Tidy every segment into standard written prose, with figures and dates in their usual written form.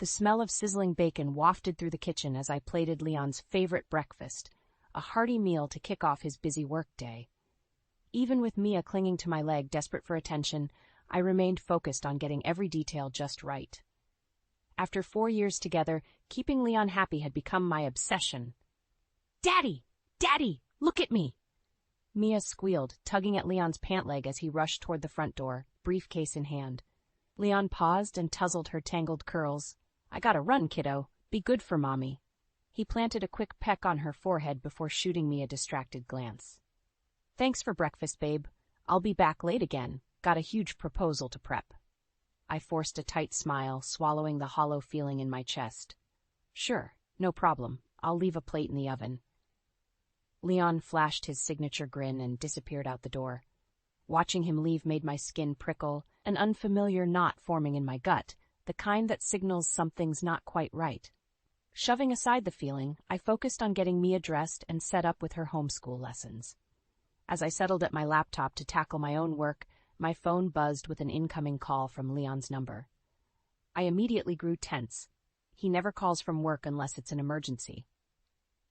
The smell of sizzling bacon wafted through the kitchen as I plated Leon's favorite breakfast, a hearty meal to kick off his busy workday. Even with Mia clinging to my leg, desperate for attention, I remained focused on getting every detail just right. After 4 years together, keeping Leon happy had become my obsession. "Daddy! Daddy! Look at me!" Mia squealed, tugging at Leon's pant leg as he rushed toward the front door, briefcase in hand. Leon paused and tousled her tangled curls. "I gotta run, kiddo. Be good for Mommy." He planted a quick peck on her forehead before shooting me a distracted glance. "Thanks for breakfast, babe. I'll be back late again. Got a huge proposal to prep." I forced a tight smile, swallowing the hollow feeling in my chest. "Sure, no problem. I'll leave a plate in the oven." Leon flashed his signature grin and disappeared out the door. Watching him leave made my skin prickle, an unfamiliar knot forming in my gut, the kind that signals something's not quite right. Shoving aside the feeling, I focused on getting Mia dressed and set up with her homeschool lessons. As I settled at my laptop to tackle my own work, my phone buzzed with an incoming call from Leon's number. I immediately grew tense. He never calls from work unless it's an emergency.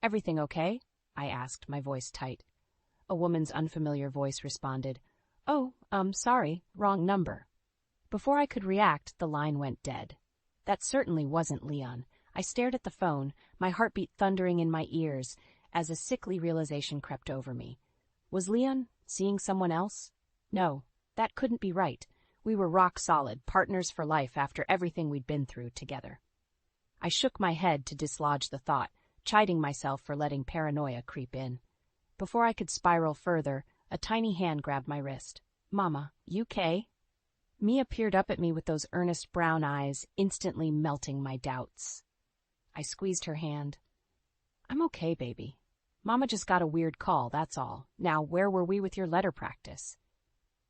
"Everything okay?" I asked, my voice tight. A woman's unfamiliar voice responded, "Oh, sorry, wrong number." Before I could react, the line went dead. That certainly wasn't Leon. I stared at the phone, my heartbeat thundering in my ears, as a sickly realization crept over me. Was Leon seeing someone else? No, that couldn't be right. We were rock solid, partners for life after everything we'd been through together. I shook my head to dislodge the thought, chiding myself for letting paranoia creep in. Before I could spiral further, a tiny hand grabbed my wrist. "Mama, you 'kay?" Mia peered up at me with those earnest brown eyes, instantly melting my doubts. I squeezed her hand. "I'm okay, baby. Mama just got a weird call, that's all. Now, where were we with your letter practice?"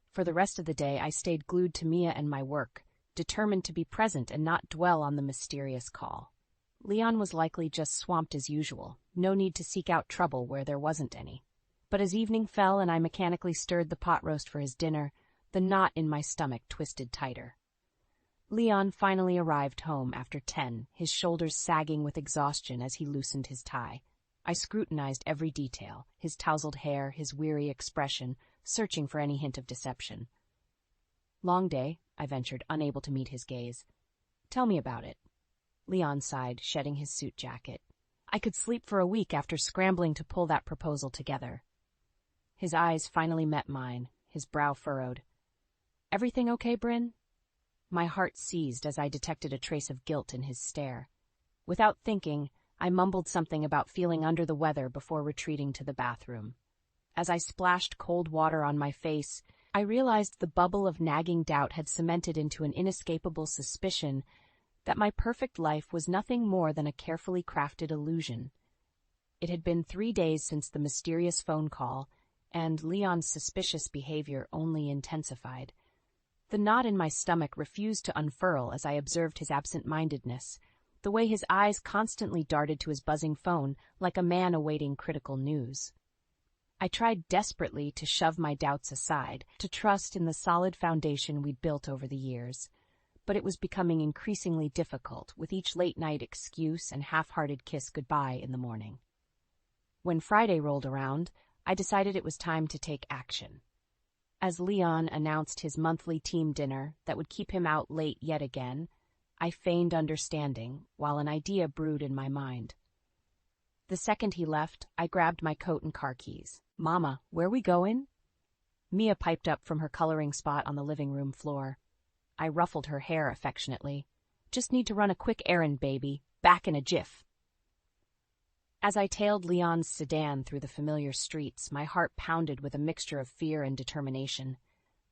For the rest of the day, I stayed glued to Mia and my work, determined to be present and not dwell on the mysterious call. Leon was likely just swamped as usual, no need to seek out trouble where there wasn't any. But as evening fell and I mechanically stirred the pot roast for his dinner, the knot in my stomach twisted tighter. Leon finally arrived home after 10, his shoulders sagging with exhaustion as he loosened his tie. I scrutinized every detail, his tousled hair, his weary expression, searching for any hint of deception. "Long day," I ventured, unable to meet his gaze. "Tell me about it." Leon sighed, shedding his suit jacket. "I could sleep for a week after scrambling to pull that proposal together." His eyes finally met mine, his brow furrowed. "Everything okay, Bryn?" My heart seized as I detected a trace of guilt in his stare. Without thinking, I mumbled something about feeling under the weather before retreating to the bathroom. As I splashed cold water on my face, I realized the bubble of nagging doubt had cemented into an inescapable suspicion that my perfect life was nothing more than a carefully crafted illusion. It had been 3 days since the mysterious phone call, and Leon's suspicious behavior only intensified. The knot in my stomach refused to unfurl as I observed his absent-mindedness, the way his eyes constantly darted to his buzzing phone like a man awaiting critical news. I tried desperately to shove my doubts aside, to trust in the solid foundation we'd built over the years. But it was becoming increasingly difficult with each late-night excuse and half-hearted kiss goodbye in the morning. When Friday rolled around, I decided it was time to take action. As Leon announced his monthly team dinner that would keep him out late yet again, I feigned understanding while an idea brewed in my mind. The second he left, I grabbed my coat and car keys. "Mama, where we going?" Mia piped up from her coloring spot on the living room floor. I ruffled her hair affectionately. "Just need to run a quick errand, baby. Back in a jiff." As I tailed Leon's sedan through the familiar streets, my heart pounded with a mixture of fear and determination.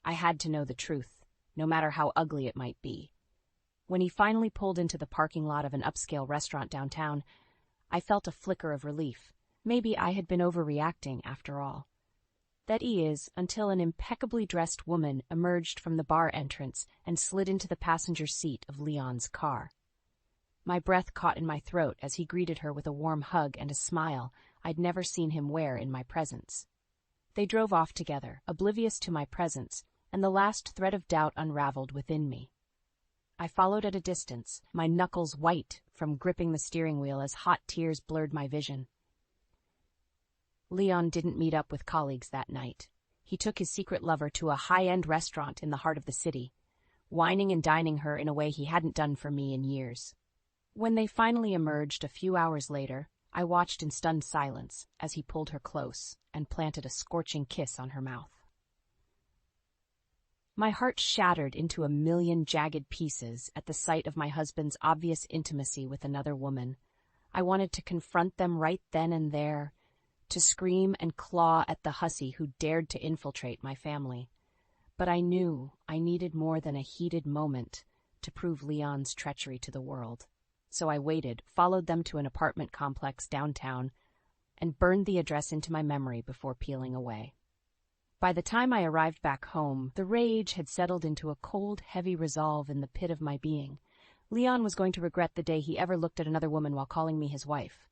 I had to know the truth, no matter how ugly it might be. When he finally pulled into the parking lot of an upscale restaurant downtown, I felt a flicker of relief. Maybe I had been overreacting after all. That is, until an impeccably dressed woman emerged from the bar entrance and slid into the passenger seat of Leon's car. My breath caught in my throat as he greeted her with a warm hug and a smile I'd never seen him wear in my presence. They drove off together, oblivious to my presence, and the last thread of doubt unraveled within me. I followed at a distance, my knuckles white from gripping the steering wheel as hot tears blurred my vision. Leon didn't meet up with colleagues that night. He took his secret lover to a high-end restaurant in the heart of the city, wining and dining her in a way he hadn't done for me in years. When they finally emerged a few hours later, I watched in stunned silence as he pulled her close and planted a scorching kiss on her mouth. My heart shattered into a million jagged pieces at the sight of my husband's obvious intimacy with another woman. I wanted to confront them right then and there, to scream and claw at the hussy who dared to infiltrate my family. But I knew I needed more than a heated moment to prove Leon's treachery to the world. So I waited, followed them to an apartment complex downtown, and burned the address into my memory before peeling away. By the time I arrived back home, the rage had settled into a cold, heavy resolve in the pit of my being. Leon was going to regret the day he ever looked at another woman while calling me his wife.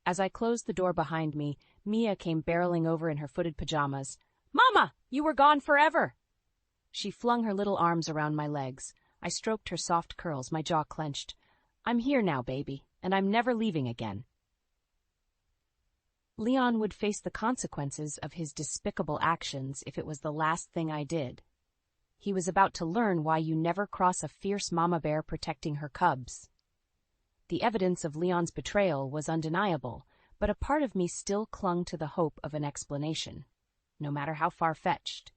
As I closed the door behind me, Mia came barreling over in her footed pajamas. "Mama, you were gone forever!" She flung her little arms around my legs. I stroked her soft curls, my jaw clenched. "I'm here now, baby, and I'm never leaving again." Leon would face the consequences of his despicable actions if it was the last thing I did. He was about to learn why you never cross a fierce mama bear protecting her cubs. The evidence of Leon's betrayal was undeniable, but a part of me still clung to the hope of an explanation, no matter how far-fetched.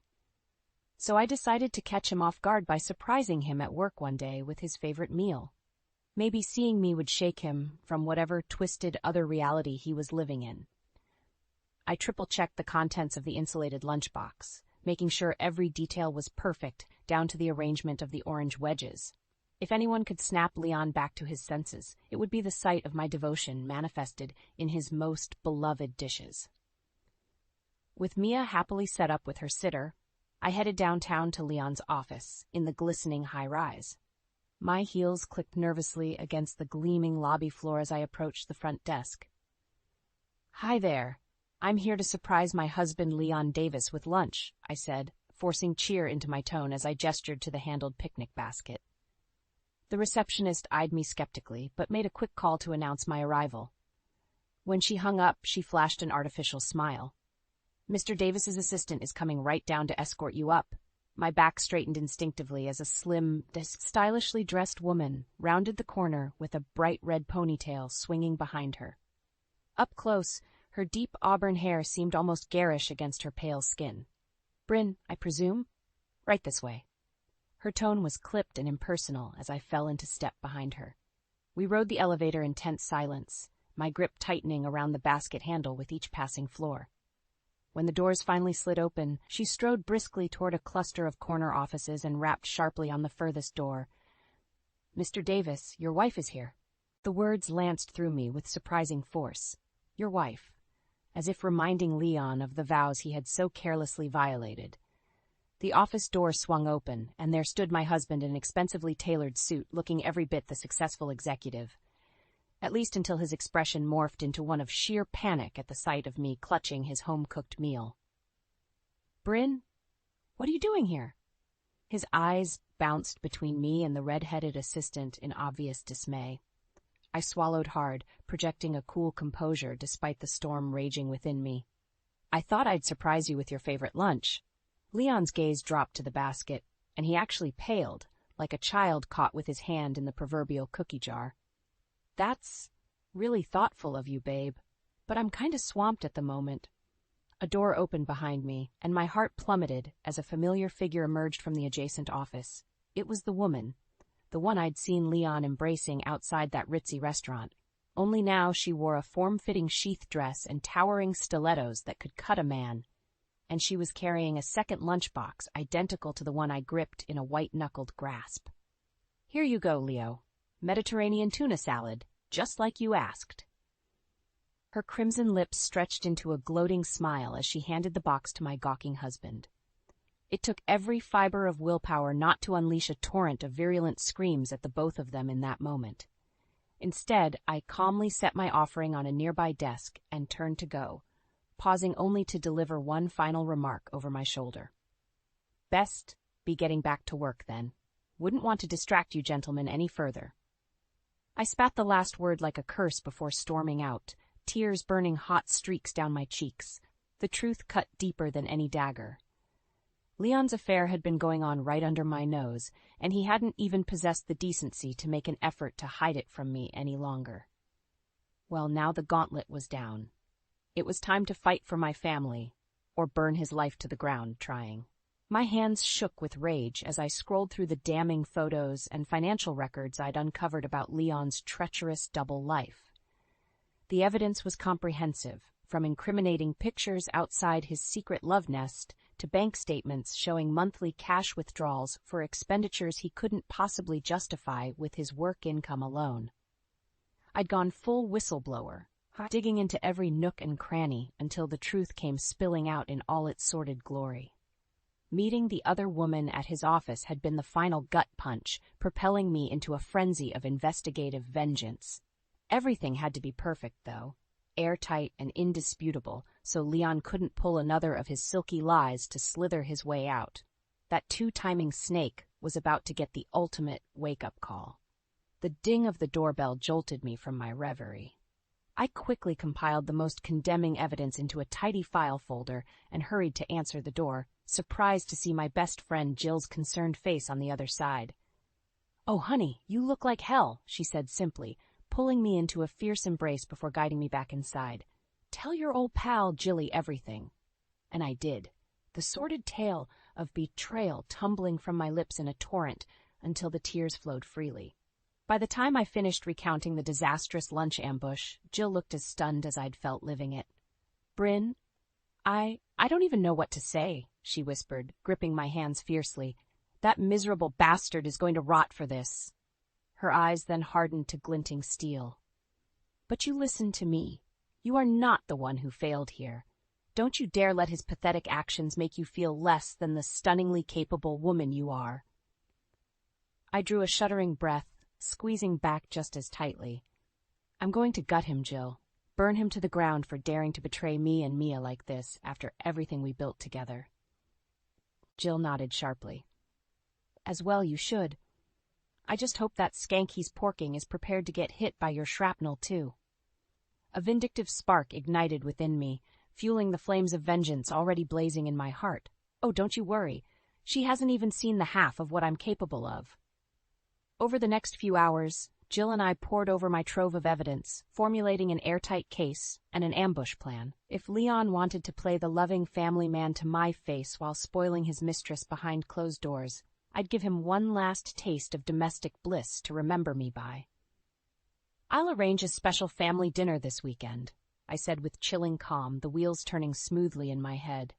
So I decided to catch him off guard by surprising him at work one day with his favorite meal. Maybe seeing me would shake him from whatever twisted other reality he was living in. I triple-checked the contents of the insulated lunchbox, making sure every detail was perfect, down to the arrangement of the orange wedges. If anyone could snap Leon back to his senses, it would be the sight of my devotion manifested in his most beloved dishes. With Mia happily set up with her sitter, I headed downtown to Leon's office, in the glistening high-rise. My heels clicked nervously against the gleaming lobby floor as I approached the front desk. "Hi there. I'm here to surprise my husband Leon Davis with lunch," I said, forcing cheer into my tone as I gestured to the handled picnic basket. The receptionist eyed me skeptically, but made a quick call to announce my arrival. When she hung up, she flashed an artificial smile. "Mr. Davis's assistant is coming right down to escort you up." My back straightened instinctively as a slim, stylishly dressed woman rounded the corner with a bright red ponytail swinging behind her. Up close, her deep auburn hair seemed almost garish against her pale skin. "Bryn, I presume? Right this way." Her tone was clipped and impersonal as I fell into step behind her. We rode the elevator in tense silence, my grip tightening around the basket handle with each passing floor. When the doors finally slid open, she strode briskly toward a cluster of corner offices and rapped sharply on the furthest door. "Mr. Davis, your wife is here." The words lanced through me with surprising force. Your wife, as if reminding Leon of the vows he had so carelessly violated. The office door swung open, and there stood my husband in an expensively tailored suit, looking every bit the successful executive. At least until his expression morphed into one of sheer panic at the sight of me clutching his home-cooked meal. "Bryn, what are you doing here?" His eyes bounced between me and the red-headed assistant in obvious dismay. I swallowed hard, projecting a cool composure despite the storm raging within me. "I thought I'd surprise you with your favorite lunch." Leon's gaze dropped to the basket, and he actually paled, like a child caught with his hand in the proverbial cookie jar. "That's really thoughtful of you, babe, but I'm kinda swamped at the moment." A door opened behind me, and my heart plummeted as a familiar figure emerged from the adjacent office. It was the woman, the one I'd seen Leon embracing outside that ritzy restaurant. Only now she wore a form-fitting sheath dress and towering stilettos that could cut a man, and she was carrying a second lunchbox identical to the one I gripped in a white-knuckled grasp. "Here you go, Leo. Mediterranean tuna salad, just like you asked." Her crimson lips stretched into a gloating smile as she handed the box to my gawking husband. It took every fiber of willpower not to unleash a torrent of virulent screams at the both of them in that moment. Instead, I calmly set my offering on a nearby desk and turned to go, pausing only to deliver one final remark over my shoulder. "Best be getting back to work, then." Wouldn't want to distract you gentlemen any further. I spat the last word like a curse before storming out, tears burning hot streaks down my cheeks. The truth cut deeper than any dagger. Leon's affair had been going on right under my nose, and he hadn't even possessed the decency to make an effort to hide it from me any longer. Well, now the gauntlet was down. It was time to fight for my family, or burn his life to the ground trying. My hands shook with rage as I scrolled through the damning photos and financial records I'd uncovered about Leon's treacherous double life. The evidence was comprehensive, from incriminating pictures outside his secret love nest to bank statements showing monthly cash withdrawals for expenditures he couldn't possibly justify with his work income alone. I'd gone full whistleblower, digging into every nook and cranny until the truth came spilling out in all its sordid glory. Meeting the other woman at his office had been the final gut punch, propelling me into a frenzy of investigative vengeance. Everything had to be perfect, though, airtight and indisputable, so Leon couldn't pull another of his silky lies to slither his way out. That two-timing snake was about to get the ultimate wake-up call. The ding of the doorbell jolted me from my reverie. I quickly compiled the most condemning evidence into a tidy file folder and hurried to answer the door, surprised to see my best friend Jill's concerned face on the other side. "Oh, honey, you look like hell," she said simply, pulling me into a fierce embrace before guiding me back inside. "Tell your old pal Jilly everything." And I did, the sordid tale of betrayal tumbling from my lips in a torrent until the tears flowed freely. By the time I finished recounting the disastrous lunch ambush, Jill looked as stunned as I'd felt living it. "Bryn, I don't even know what to say," she whispered, gripping my hands fiercely. "That miserable bastard is going to rot for this." Her eyes then hardened to glinting steel. "But you listen to me. You are not the one who failed here. Don't you dare let his pathetic actions make you feel less than the stunningly capable woman you are." I drew a shuddering breath, squeezing back just as tightly. "I'm going to gut him, Jill. Burn him to the ground for daring to betray me and Mia like this after everything we built together." Jill nodded sharply. "As well you should. I just hope that skank he's porking is prepared to get hit by your shrapnel, too." A vindictive spark ignited within me, fueling the flames of vengeance already blazing in my heart. Oh, don't you worry. She hasn't even seen the half of what I'm capable of. Over the next few hours, Jill and I pored over my trove of evidence, formulating an airtight case and an ambush plan. If Leon wanted to play the loving family man to my face while spoiling his mistress behind closed doors, I'd give him one last taste of domestic bliss to remember me by. "I'll arrange a special family dinner this weekend," I said with chilling calm, the wheels turning smoothly in my head.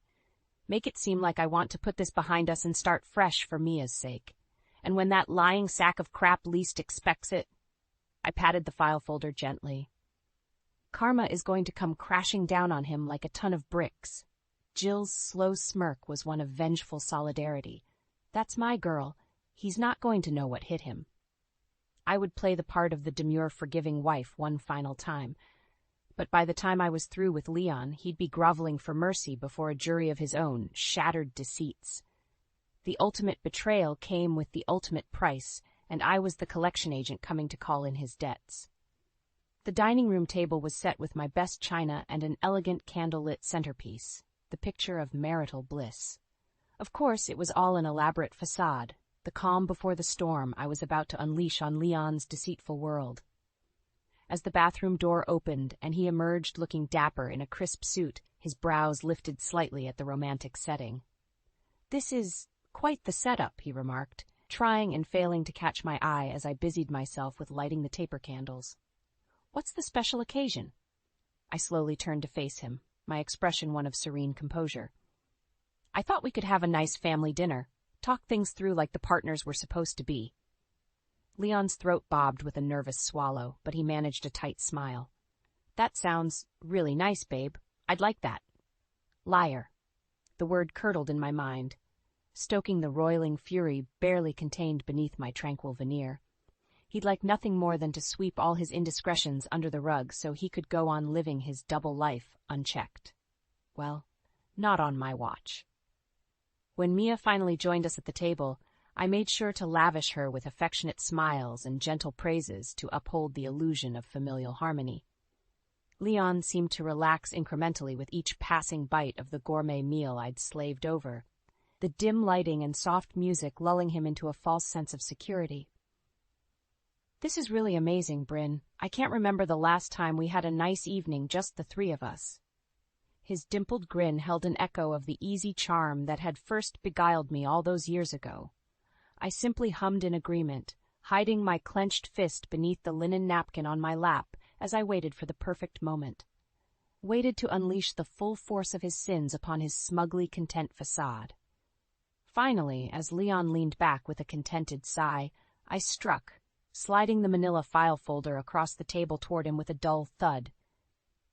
"Make it seem like I want to put this behind us and start fresh for Mia's sake. And when that lying sack of crap least expects it..." I patted the file folder gently. "Karma is going to come crashing down on him like a ton of bricks." Jill's slow smirk was one of vengeful solidarity. "That's my girl. He's not going to know what hit him." I would play the part of the demure, forgiving wife one final time. But by the time I was through with Leon, he'd be groveling for mercy before a jury of his own shattered deceits. The ultimate betrayal came with the ultimate price, and I was the collection agent coming to call in his debts. The dining room table was set with my best china and an elegant candlelit centerpiece, the picture of marital bliss. Of course, it was all an elaborate facade, the calm before the storm I was about to unleash on Leon's deceitful world. As the bathroom door opened and he emerged looking dapper in a crisp suit, his brows lifted slightly at the romantic setting. "This is quite the setup," he remarked, trying and failing to catch my eye as I busied myself with lighting the taper candles. "What's the special occasion?" I slowly turned to face him, my expression one of serene composure. "I thought we could have a nice family dinner, talk things through like the partners we're supposed to be." Leon's throat bobbed with a nervous swallow, but he managed a tight smile. "That sounds really nice, babe. I'd like that." Liar. The word curdled in my mind, stoking the roiling fury barely contained beneath my tranquil veneer. He'd like nothing more than to sweep all his indiscretions under the rug so he could go on living his double life unchecked. Well, not on my watch. When Mia finally joined us at the table, I made sure to lavish her with affectionate smiles and gentle praises to uphold the illusion of familial harmony. Leon seemed to relax incrementally with each passing bite of the gourmet meal I'd slaved over, the dim lighting and soft music lulling him into a false sense of security. "This is really amazing, Bryn. I can't remember the last time we had a nice evening, just the three of us." His dimpled grin held an echo of the easy charm that had first beguiled me all those years ago. I simply hummed in agreement, hiding my clenched fist beneath the linen napkin on my lap as I waited for the perfect moment. Waited to unleash the full force of his sins upon his smugly content facade. Finally, as Leon leaned back with a contented sigh, I struck, sliding the manila file folder across the table toward him with a dull thud.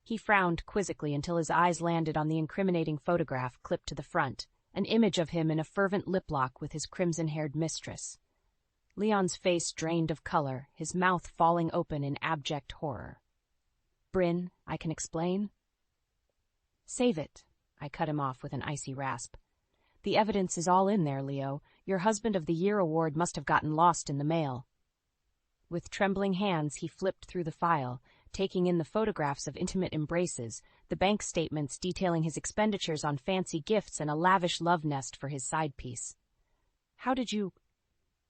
He frowned quizzically until his eyes landed on the incriminating photograph clipped to the front, an image of him in a fervent lip lock with his crimson-haired mistress. Leon's face drained of color, his mouth falling open in abject horror. "Bryn, I can explain." "Save it," I cut him off with an icy rasp. "The evidence is all in there, Leo. Your Husband of the Year award must have gotten lost in the mail." With trembling hands, he flipped through the file, taking in the photographs of intimate embraces, the bank statements detailing his expenditures on fancy gifts and a lavish love nest for his side piece. "How did you—"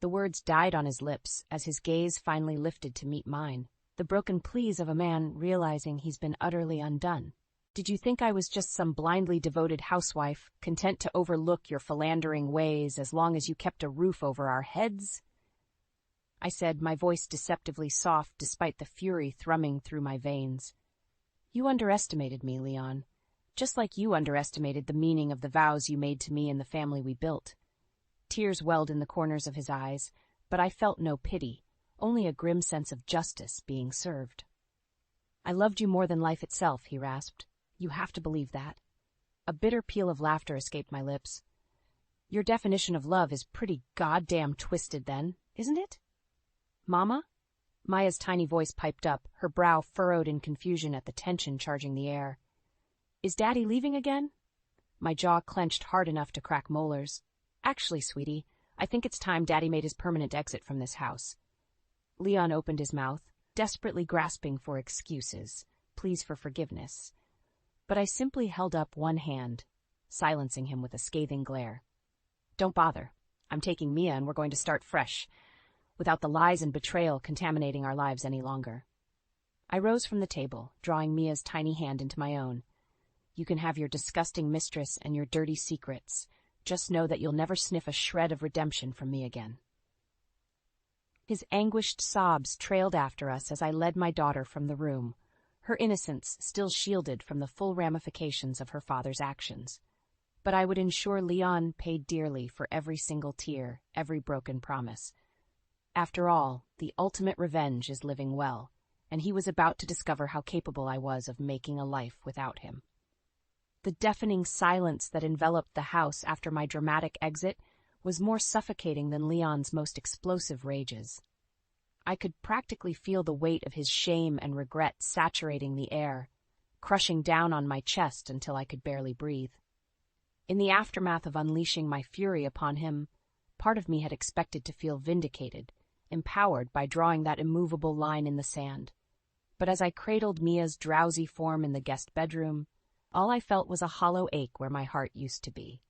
The words died on his lips as his gaze finally lifted to meet mine, the broken pleas of a man realizing he's been utterly undone. "Did you think I was just some blindly devoted housewife, content to overlook your philandering ways as long as you kept a roof over our heads?" I said, my voice deceptively soft despite the fury thrumming through my veins. "You underestimated me, Leon, just like you underestimated the meaning of the vows you made to me and the family we built." Tears welled in the corners of his eyes, but I felt no pity, only a grim sense of justice being served. "I loved you more than life itself," he rasped. "You have to believe that." A bitter peal of laughter escaped my lips. "Your definition of love is pretty goddamn twisted then, isn't it?" "Mama?" Maya's tiny voice piped up, her brow furrowed in confusion at the tension charging the air. "Is Daddy leaving again?" My jaw clenched hard enough to crack molars. "Actually, sweetie, I think it's time Daddy made his permanent exit from this house." Leon opened his mouth, desperately grasping for excuses, pleas for forgiveness. But I simply held up one hand, silencing him with a scathing glare. "Don't bother. I'm taking Mia and we're going to start fresh, without the lies and betrayal contaminating our lives any longer." I rose from the table, drawing Mia's tiny hand into my own. "You can have your disgusting mistress and your dirty secrets. Just know that you'll never sniff a shred of redemption from me again." His anguished sobs trailed after us as I led my daughter from the room, her innocence still shielded from the full ramifications of her father's actions. But I would ensure Leon paid dearly for every single tear, every broken promise. After all, the ultimate revenge is living well, and he was about to discover how capable I was of making a life without him. The deafening silence that enveloped the house after my dramatic exit was more suffocating than Leon's most explosive rages. I could practically feel the weight of his shame and regret saturating the air, crushing down on my chest until I could barely breathe. In the aftermath of unleashing my fury upon him, part of me had expected to feel vindicated, empowered by drawing that immovable line in the sand. But as I cradled Mia's drowsy form in the guest bedroom, all I felt was a hollow ache where my heart used to be.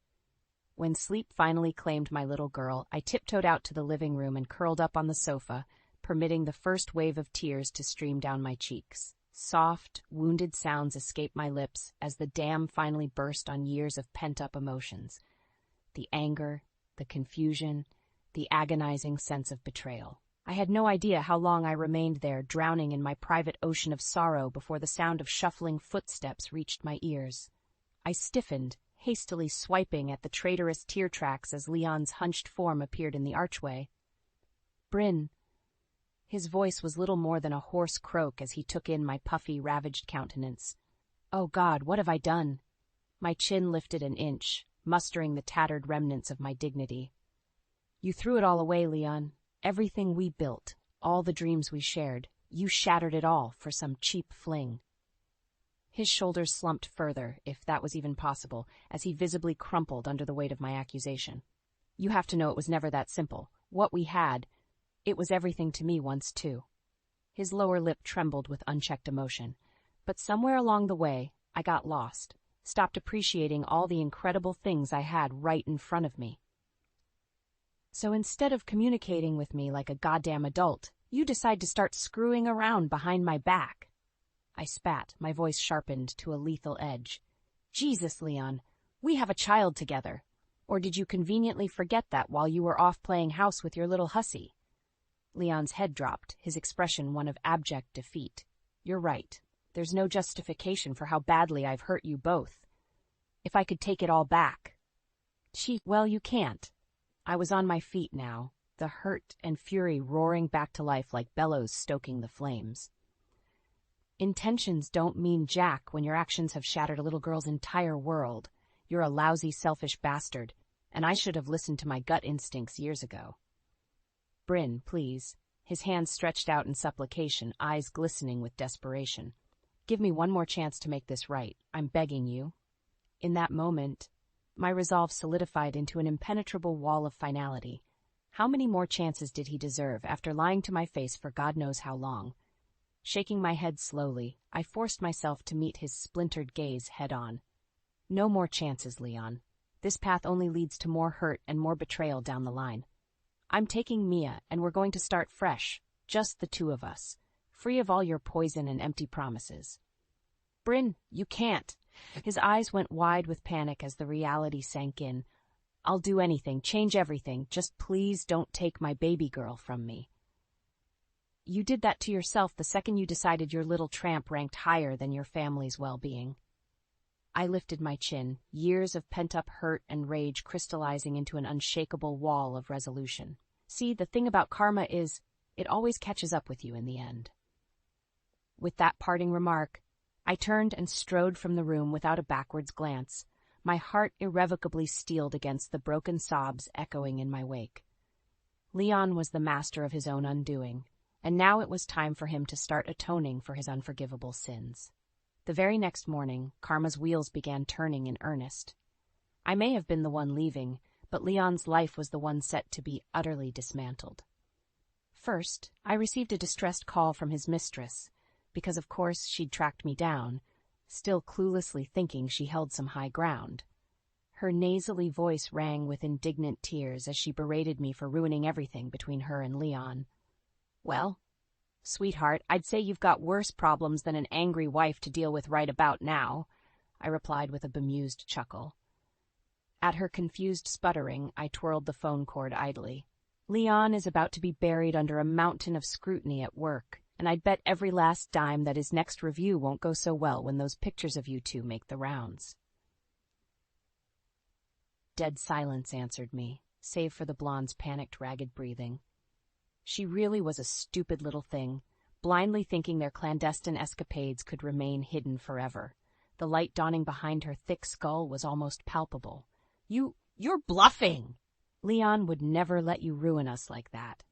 When sleep finally claimed my little girl, I tiptoed out to the living room and curled up on the sofa, permitting the first wave of tears to stream down my cheeks. Soft, wounded sounds escaped my lips as the dam finally burst on years of pent-up emotions. The anger, the confusion, the agonizing sense of betrayal. I had no idea how long I remained there, drowning in my private ocean of sorrow before the sound of shuffling footsteps reached my ears. I stiffened, hastily swiping at the traitorous tear tracks as Leon's hunched form appeared in the archway. "Bryn." His voice was little more than a hoarse croak as he took in my puffy, ravaged countenance. "Oh God, what have I done?" My chin lifted an inch, mustering the tattered remnants of my dignity. "You threw it all away, Leon. Everything we built, all the dreams we shared, you shattered it all for some cheap fling." His shoulders slumped further, if that was even possible, as he visibly crumpled under the weight of my accusation. You have to know it was never that simple. What we had, it was everything to me once, too. His lower lip trembled with unchecked emotion. But somewhere along the way, I got lost, stopped appreciating all the incredible things I had right in front of me. So instead of communicating with me like a goddamn adult, you decide to start screwing around behind my back. I spat, my voice sharpened to a lethal edge. Jesus, Leon, we have a child together. Or did you conveniently forget that while you were off playing house with your little hussy? Leon's head dropped, his expression one of abject defeat. You're right. There's no justification for how badly I've hurt you both. If I could take it all back. Well, you can't. I was on my feet now, the hurt and fury roaring back to life like bellows stoking the flames. Intentions don't mean jack when your actions have shattered a little girl's entire world. You're a lousy, selfish bastard, and I should have listened to my gut instincts years ago. Bryn, please. His hands stretched out in supplication, eyes glistening with desperation. Give me one more chance to make this right. I'm begging you. In that moment, my resolve solidified into an impenetrable wall of finality. How many more chances did he deserve after lying to my face for God knows how long? Shaking my head slowly, I forced myself to meet his splintered gaze head-on. No more chances, Leon. This path only leads to more hurt and more betrayal down the line. I'm taking Mia, and we're going to start fresh, just the two of us, free of all your poison and empty promises. Bryn, you can't. His eyes went wide with panic as the reality sank in. I'll do anything, change everything, just please don't take my baby girl from me. You did that to yourself the second you decided your little tramp ranked higher than your family's well-being. I lifted my chin, years of pent-up hurt and rage crystallizing into an unshakable wall of resolution. See, the thing about karma is, it always catches up with you in the end. With that parting remark, I turned and strode from the room without a backwards glance, my heart irrevocably steeled against the broken sobs echoing in my wake. Leon was the master of his own undoing, and now it was time for him to start atoning for his unforgivable sins. The very next morning, karma's wheels began turning in earnest. I may have been the one leaving, but Leon's life was the one set to be utterly dismantled. First, I received a distressed call from his mistress, because of course she'd tracked me down, still cluelessly thinking she held some high ground. Her nasally voice rang with indignant tears as she berated me for ruining everything between her and Leon. Well, sweetheart, I'd say you've got worse problems than an angry wife to deal with right about now, I replied with a bemused chuckle. At her confused sputtering, I twirled the phone cord idly. Leon is about to be buried under a mountain of scrutiny at work, and I'd bet every last dime that his next review won't go so well when those pictures of you two make the rounds. Dead silence answered me, save for the blonde's panicked, ragged breathing. She really was a stupid little thing, blindly thinking their clandestine escapades could remain hidden forever. The light dawning behind her thick skull was almost palpable. You're bluffing! Leon would never let you ruin us like that.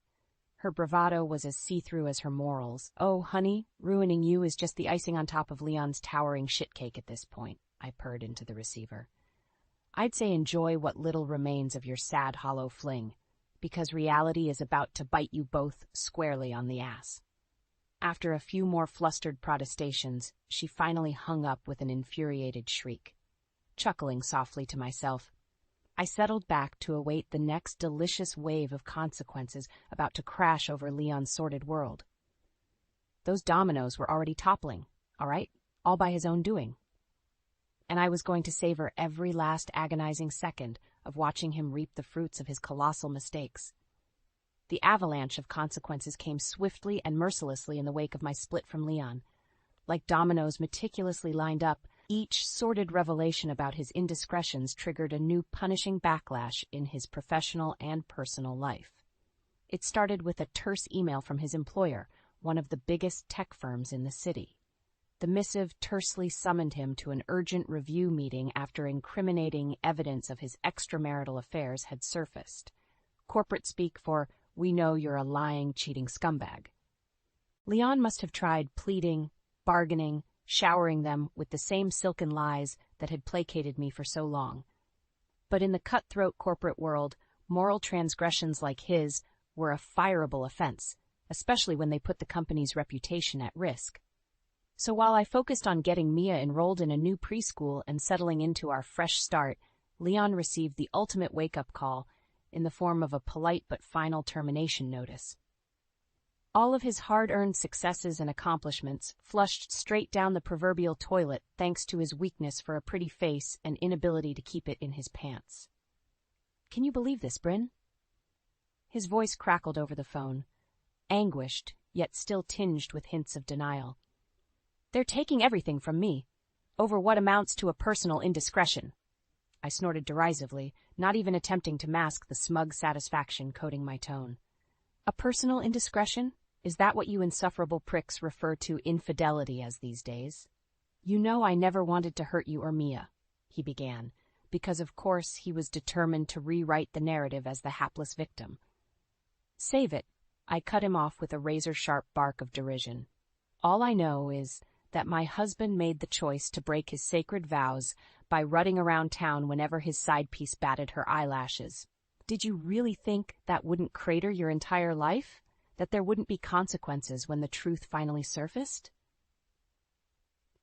Her bravado was as see-through as her morals. Oh, honey, ruining you is just the icing on top of Leon's towering shitcake at this point, I purred into the receiver. I'd say enjoy what little remains of your sad, hollow fling, because reality is about to bite you both squarely on the ass. After a few more flustered protestations, she finally hung up with an infuriated shriek. Chuckling softly to myself, I settled back to await the next delicious wave of consequences about to crash over Leon's sordid world. Those dominoes were already toppling, all right, all by his own doing. And I was going to savor every last agonizing second of watching him reap the fruits of his colossal mistakes. The avalanche of consequences came swiftly and mercilessly in the wake of my split from Leon. Like dominoes meticulously lined up, each sordid revelation about his indiscretions triggered a new punishing backlash in his professional and personal life. It started with a terse email from his employer, one of the biggest tech firms in the city. The missive tersely summoned him to an urgent review meeting after incriminating evidence of his extramarital affairs had surfaced. Corporate speak for, "We know you're a lying, cheating scumbag." Leon must have tried pleading, bargaining, showering them with the same silken lies that had placated me for so long. But in the cutthroat corporate world, Moral transgressions like his were a fireable offense, especially when they put the company's reputation at risk. So while I focused on getting Mia enrolled in a new preschool and settling into our fresh start, Leon received the ultimate wake-up call in the form of a polite but final termination notice. All of his hard-earned successes and accomplishments flushed straight down the proverbial toilet thanks to his weakness for a pretty face and inability to keep it in his pants. "Can you believe this, Bryn?" His voice crackled over the phone, anguished, yet still tinged with hints of denial. "They're taking everything from me, over what amounts to a personal indiscretion." I snorted derisively, not even attempting to mask the smug satisfaction coating my tone. "A personal indiscretion? Is that what you insufferable pricks refer to infidelity as these days?" "You know I never wanted to hurt you or Mia," he began, because of course he was determined to rewrite the narrative as the hapless victim. "Save it," I cut him off with a razor-sharp bark of derision. "All I know is that my husband made the choice to break his sacred vows by rutting around town whenever his side piece batted her eyelashes. Did you really think that wouldn't crater your entire life? That there wouldn't be consequences when the truth finally surfaced?"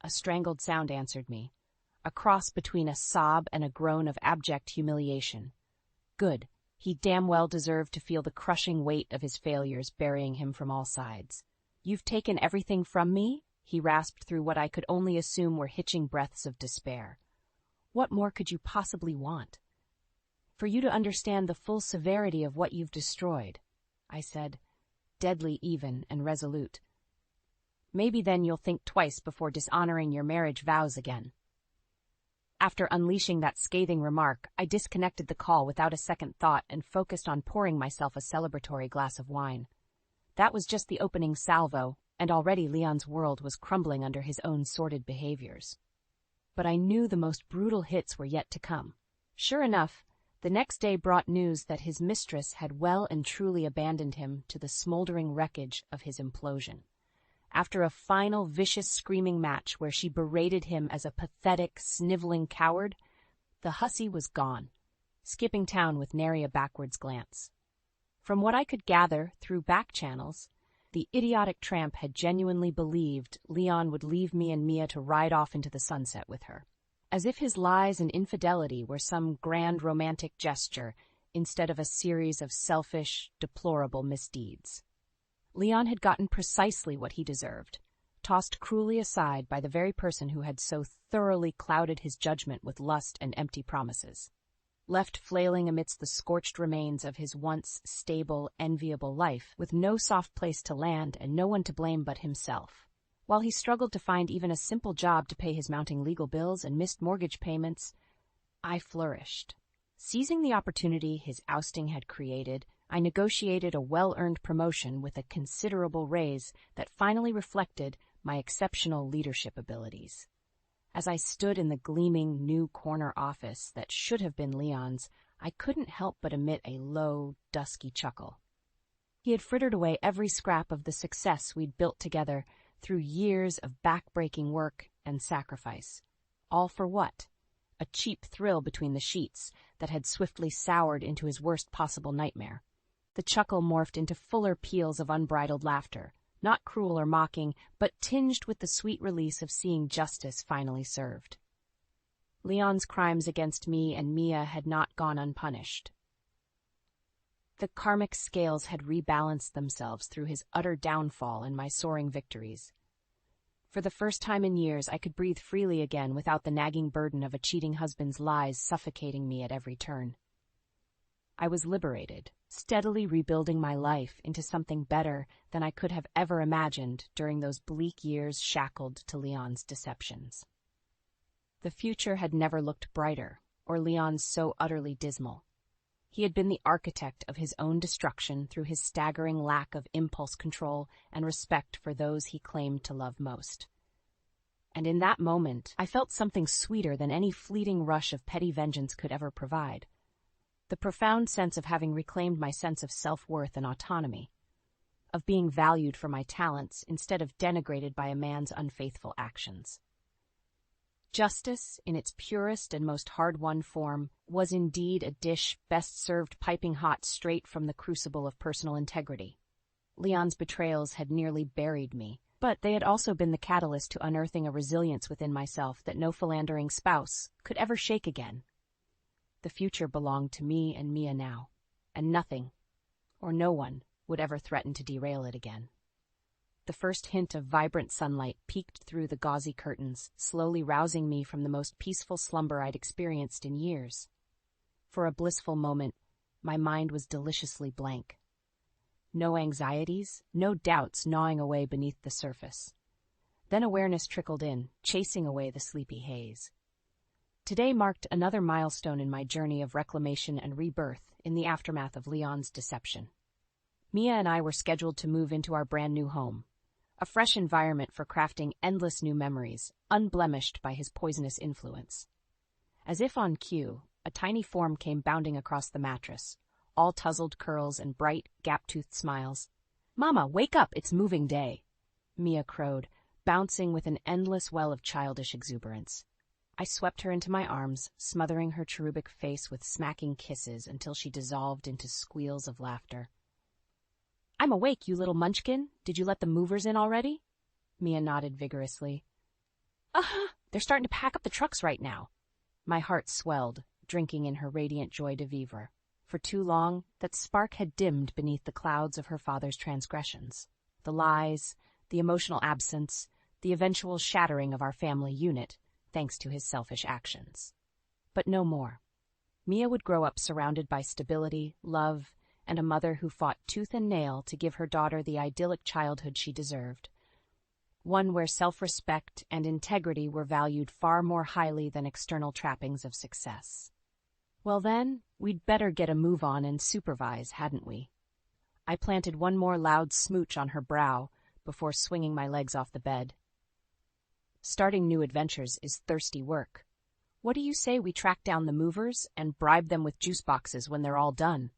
A strangled sound answered me, a cross between a sob and a groan of abject humiliation. Good. He damn well deserved to feel the crushing weight of his failures burying him from all sides. "You've taken everything from me?" he rasped through what I could only assume were hitching breaths of despair. "What more could you possibly want?" "For you to understand the full severity of what you've destroyed," I said, deadly even and resolute. "Maybe then you'll think twice before dishonoring your marriage vows again." After unleashing that scathing remark, I disconnected the call without a second thought and focused on pouring myself a celebratory glass of wine. That was just the opening salvo, and already Leon's world was crumbling under his own sordid behaviors. But I knew the most brutal hits were yet to come. Sure enough, the next day brought news that his mistress had well and truly abandoned him to the smoldering wreckage of his implosion. After a final vicious screaming match where she berated him as a pathetic, sniveling coward, the hussy was gone, skipping town with nary a backwards glance. From what I could gather through back channels, the idiotic tramp had genuinely believed Leon would leave me and Mia to ride off into the sunset with her, as if his lies and infidelity were some grand romantic gesture instead of a series of selfish, deplorable misdeeds. Leon had gotten precisely what he deserved, tossed cruelly aside by the very person who had so thoroughly clouded his judgment with lust and empty promises. Left flailing amidst the scorched remains of his once stable, enviable life, with no soft place to land and no one to blame but himself. While he struggled to find even a simple job to pay his mounting legal bills and missed mortgage payments, I flourished. Seizing the opportunity his ousting had created, I negotiated a well-earned promotion with a considerable raise that finally reflected my exceptional leadership abilities. As I stood in the gleaming new corner office that should have been Leon's, I couldn't help but emit a low, dusky chuckle. He had frittered away every scrap of the success we'd built together through years of back-breaking work and sacrifice. All for what? A cheap thrill between the sheets that had swiftly soured into his worst possible nightmare. The chuckle morphed into fuller peals of unbridled laughter, not cruel or mocking, but tinged with the sweet release of seeing justice finally served. Leon's crimes against me and Mia had not gone unpunished. The karmic scales had rebalanced themselves through his utter downfall and my soaring victories. For the first time in years, I could breathe freely again without the nagging burden of a cheating husband's lies suffocating me at every turn. I was liberated, steadily rebuilding my life into something better than I could have ever imagined during those bleak years shackled to Leon's deceptions. The future had never looked brighter, or Leon's so utterly dismal. He had been the architect of his own destruction through his staggering lack of impulse control and respect for those he claimed to love most. And in that moment, I felt something sweeter than any fleeting rush of petty vengeance could ever provide. The profound sense of having reclaimed my sense of self-worth and autonomy, of being valued for my talents instead of denigrated by a man's unfaithful actions. Justice, in its purest and most hard-won form, was indeed a dish best served piping hot straight from the crucible of personal integrity. Leon's betrayals had nearly buried me, but they had also been the catalyst to unearthing a resilience within myself that no philandering spouse could ever shake again. The future belonged to me and Mia now, and nothing, or no one, would ever threaten to derail it again. The first hint of vibrant sunlight peeked through the gauzy curtains, slowly rousing me from the most peaceful slumber I'd experienced in years. For a blissful moment, my mind was deliciously blank. No anxieties, no doubts gnawing away beneath the surface. Then awareness trickled in, chasing away the sleepy haze. Today marked another milestone in my journey of reclamation and rebirth in the aftermath of Leon's deception. Mia and I were scheduled to move into our brand new home, a fresh environment for crafting endless new memories, unblemished by his poisonous influence. As if on cue, a tiny form came bounding across the mattress, all tousled curls and bright, gap-toothed smiles. "Mama, wake up, it's moving day," Mia crowed, bouncing with an endless well of childish exuberance. I swept her into my arms, smothering her cherubic face with smacking kisses until she dissolved into squeals of laughter. "I'm awake, you little munchkin. Did you let the movers in already?" Mia nodded vigorously. They're starting to pack up the trucks right now." My heart swelled, drinking in her radiant joie de vivre. For too long, that spark had dimmed beneath the clouds of her father's transgressions. The lies, the emotional absence, the eventual shattering of our family unit, thanks to his selfish actions. But no more. Mia would grow up surrounded by stability, love, and a mother who fought tooth and nail to give her daughter the idyllic childhood she deserved. One where self-respect and integrity were valued far more highly than external trappings of success. Well then, we'd better get a move on and supervise, hadn't we? I planted one more loud smooch on her brow before swinging my legs off the bed. Starting new adventures is thirsty work. What do you say we track down the movers and bribe them with juice boxes when they're all done?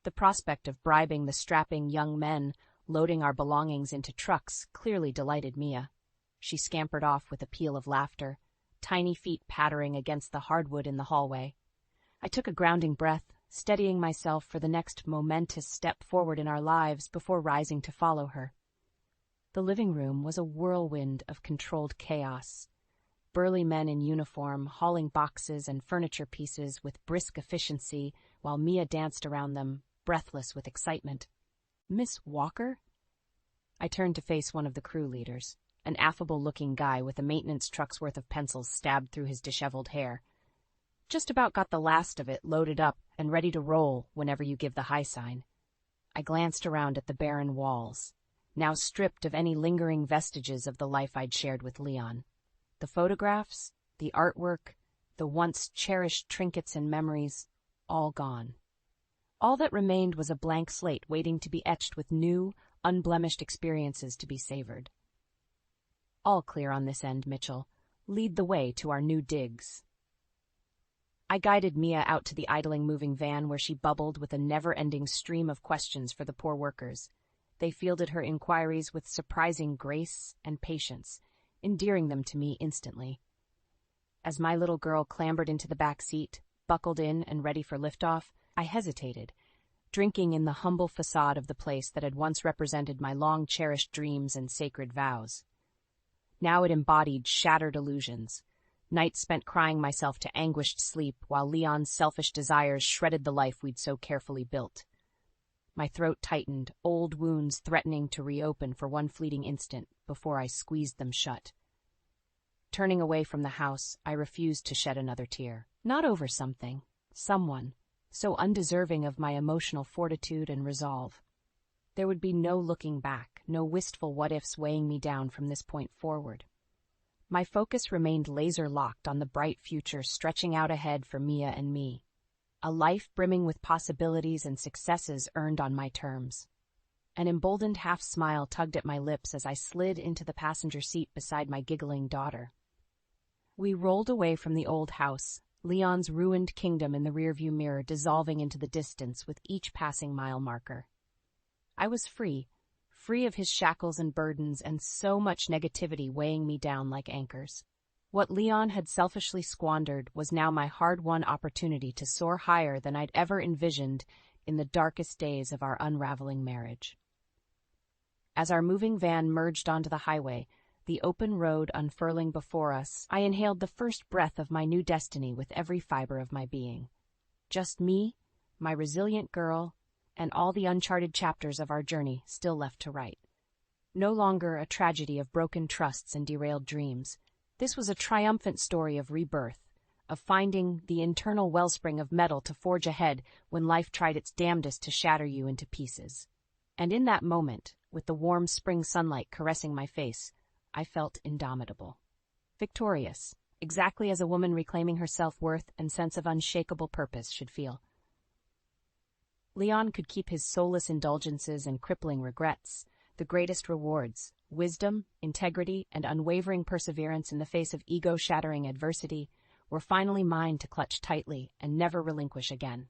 The prospect of bribing the strapping young men loading our belongings into trucks clearly delighted Mia. She scampered off with a peal of laughter, tiny feet pattering against the hardwood in the hallway. I took a grounding breath, steadying myself for the next momentous step forward in our lives before rising to follow her. The living room was a whirlwind of controlled chaos. Burly men in uniform hauling boxes and furniture pieces with brisk efficiency while Mia danced around them, breathless with excitement. "Miss Walker?" I turned to face one of the crew leaders, an affable-looking guy with a maintenance truck's worth of pencils stabbed through his disheveled hair. "Just about got the last of it loaded up and ready to roll whenever you give the high sign." I glanced around at the barren walls, now stripped of any lingering vestiges of the life I'd shared with Leon. The photographs, the artwork, the once cherished trinkets and memories, all gone. All that remained was a blank slate waiting to be etched with new, unblemished experiences to be savored. "All clear on this end, Mitchell. Lead the way to our new digs." I guided Mia out to the idling moving van where she bubbled with a never-ending stream of questions for the poor workers. They fielded her inquiries with surprising grace and patience, endearing them to me instantly. As my little girl clambered into the back seat, buckled in and ready for liftoff, I hesitated, drinking in the humble facade of the place that had once represented my long-cherished dreams and sacred vows. Now it embodied shattered illusions, nights spent crying myself to anguished sleep while Leon's selfish desires shredded the life we'd so carefully built. My throat tightened, old wounds threatening to reopen for one fleeting instant before I squeezed them shut. Turning away from the house, I refused to shed another tear. Not over something, someone, so undeserving of my emotional fortitude and resolve. There would be no looking back, no wistful what-ifs weighing me down from this point forward. My focus remained laser-locked on the bright future stretching out ahead for Mia and me. A life brimming with possibilities and successes earned on my terms. An emboldened half-smile tugged at my lips as I slid into the passenger seat beside my giggling daughter. We rolled away from the old house, Leon's ruined kingdom in the rearview mirror dissolving into the distance with each passing mile marker. I was free of his shackles and burdens and so much negativity weighing me down like anchors. What Leon had selfishly squandered was now my hard-won opportunity to soar higher than I'd ever envisioned in the darkest days of our unraveling marriage. As our moving van merged onto the highway, the open road unfurling before us, I inhaled the first breath of my new destiny with every fiber of my being. Just me, my resilient girl, and all the uncharted chapters of our journey still left to write. No longer a tragedy of broken trusts and derailed dreams. This was a triumphant story of rebirth, of finding the internal wellspring of metal to forge ahead when life tried its damnedest to shatter you into pieces. And in that moment, with the warm spring sunlight caressing my face, I felt indomitable. Victorious, exactly as a woman reclaiming her self-worth and sense of unshakable purpose should feel. Leon could keep his soulless indulgences and crippling regrets. The greatest rewards, wisdom, integrity, and unwavering perseverance in the face of ego-shattering adversity, were finally mine to clutch tightly and never relinquish again.